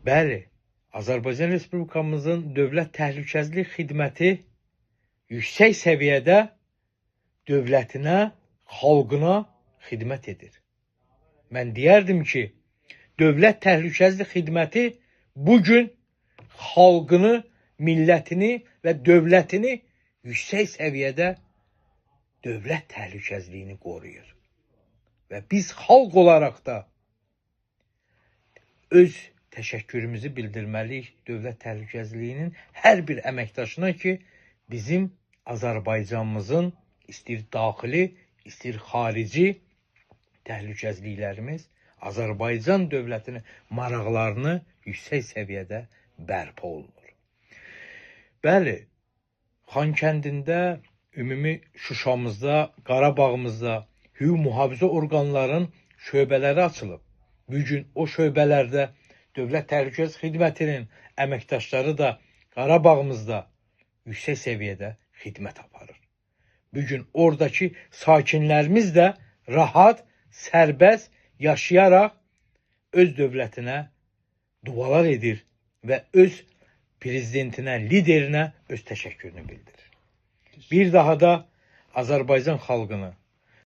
Bəli, Azərbaycan Respublikamızın Dövlət Təhlükəsizlik Xidməti yüksək səviyyədə dövlətinə, xalqına xidmət edir. Mən deyərdim ki, Dövlət Təhlükəsizlik Xidməti bugün xalqını, millətini və dövlətini yüksək səviyyədə dövlət təhlükəsizliyini qoruyur. Və biz xalq olaraq da öz təşəkkürümüzü bildirməliyik dövlət təhlükəsizliyinin hər bir əməkdaşına ki, bizim Azərbaycanımızın istir daxili, istir xarici təhlükəsizliklərimiz Azərbaycan dövlətinin maraqlarını yüksək səviyyədə bərpa olunur. Bəli, Xankəndində, ümumi Şuşamızda, Qarabağımızda hüquq mühafizə orqanlarının şöbələri açılıb. Bugün o şöbələrdə Dövlət Təhlükəsizlik Xidmətinin əməkdaşları da Qarabağımızda yüksək səviyyədə xidmət aparır. Bugün oradakı sakinlərimiz də rahat, sərbəst yaşayaraq öz dövlətinə dualar edir və öz prezidentinə, liderinə öz təşəkkürünü bildirir. Bir daha da Azərbaycan xalqını